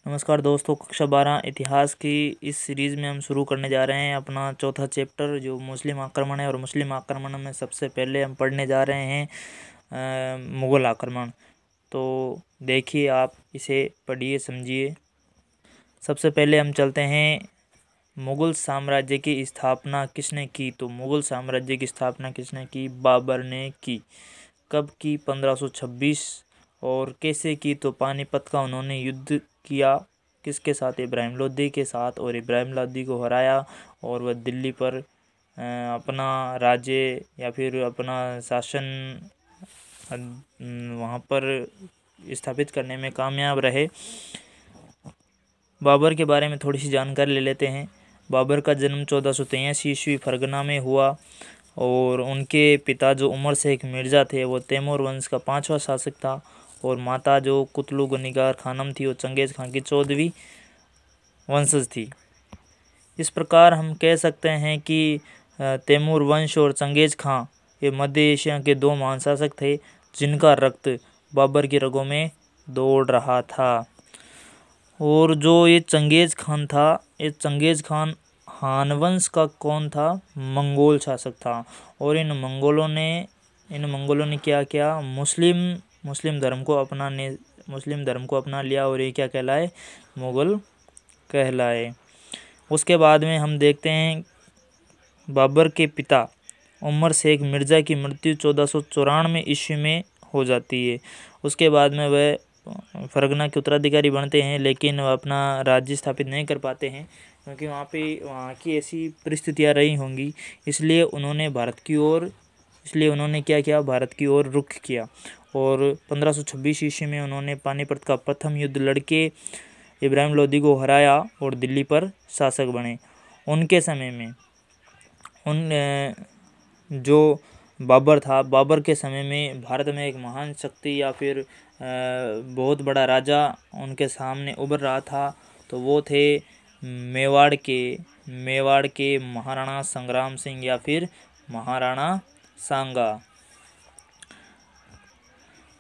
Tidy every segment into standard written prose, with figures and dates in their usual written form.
नमस्कार दोस्तों, कक्षा 12 इतिहास की इस सीरीज़ में हम शुरू करने जा रहे हैं अपना चौथा चैप्टर जो मुस्लिम आक्रमण है। और मुस्लिम आक्रमण में सबसे पहले हम पढ़ने जा रहे हैं मुग़ल आक्रमण। तो देखिए, आप इसे पढ़िए, समझिए। सबसे पहले हम चलते हैं, मुग़ल साम्राज्य की स्थापना किसने की? तो मुग़ल साम्राज्य की स्थापना किसने की? बाबर ने की। कब की? 1526। और कैसे की? तो पानीपत का उन्होंने युद्ध किया। किसके साथ? इब्राहिम लोदी के साथ। और इब्राहिम लोदी को हराया और वह दिल्ली पर अपना राज्य या फिर अपना शासन वहाँ पर स्थापित करने में कामयाब रहे। बाबर के बारे में थोड़ी सी जानकारी ले लेते हैं। बाबर का जन्म 1483 ईस्वी फरगना में हुआ और उनके पिता जो उमर शेख मिर्ज़ा थे वो तैमूर वंश का 5वां शासक था। और माता जो कुतलू गनिगार खानम थी वो चंगेज़ खान की 14वीं वंशज थी। इस प्रकार हम कह सकते हैं कि तैमूर वंश और चंगेज़ खान ये मध्य एशिया के दो महान शासक थे जिनका रक्त बाबर की रगों में दौड़ रहा था। और जो ये चंगेज़ खान था, ये चंगेज़ खान हान वंश का कौन था? मंगोल शासक था। और इन मंगोलों ने क्या किया? मुस्लिम धर्म को अपना लिया और ये क्या कहलाए? मुग़ल कहलाए। उसके बाद में हम देखते हैं बाबर के पिता उमर शेख मिर्ज़ा की मृत्यु 1494 ईस्वी में हो जाती है। उसके बाद में वह फरगना के उत्तराधिकारी बनते हैं, लेकिन वह अपना राज्य स्थापित नहीं कर पाते हैं क्योंकि वहाँ की ऐसी परिस्थितियाँ रही होंगी। इसलिए उन्होंने क्या किया? भारत की ओर रुख किया। और 1526 ईस्वी में उन्होंने पानीपत का प्रथम युद्ध लड़के इब्राहिम लोदी को हराया और दिल्ली पर शासक बने। उनके समय में जो बाबर था, बाबर के समय में भारत में एक महान शक्ति या फिर बहुत बड़ा राजा उनके सामने उभर रहा था। तो वो थे मेवाड़ के महाराणा संग्राम सिंह या फिर महाराणा सांगा।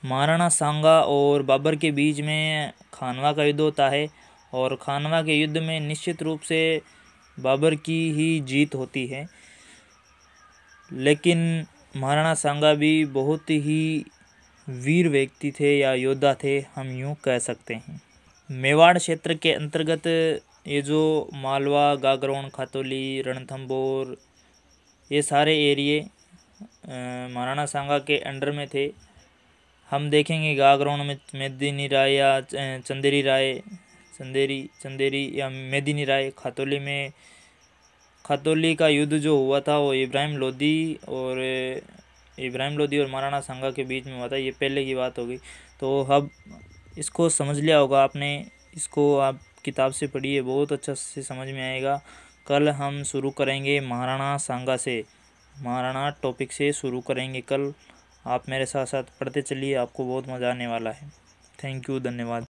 महाराणा सांगा और बाबर के बीच में खानवा का युद्ध होता है और खानवा के युद्ध में निश्चित रूप से बाबर की ही जीत होती है। लेकिन महाराणा सांगा भी बहुत ही वीर व्यक्ति थे या योद्धा थे, हम यूँ कह सकते हैं। मेवाड़ क्षेत्र के अंतर्गत ये जो मालवा, गागरोन, खातौली, रणथंभौर ये सारे एरिए महाराणा सांगा के अंडर में थे। हम देखेंगे गागरोन में मेदिनी राय या चंदेरी या मेदिनी राय। खातौली का युद्ध जो हुआ था वो इब्राहिम लोदी और महाराणा सांगा के बीच में हुआ था। ये पहले की बात हो गई। तो अब इसको समझ लिया होगा आपने, इसको आप किताब से पढ़िए, बहुत अच्छा से समझ में आएगा। कल हम शुरू करेंगे महाराणा सांगा से, महाराणा टॉपिक से शुरू करेंगे कल। आप मेरे साथ साथ पढ़ते चलिए, आपको बहुत मज़ा आने वाला है। थैंक यू, धन्यवाद।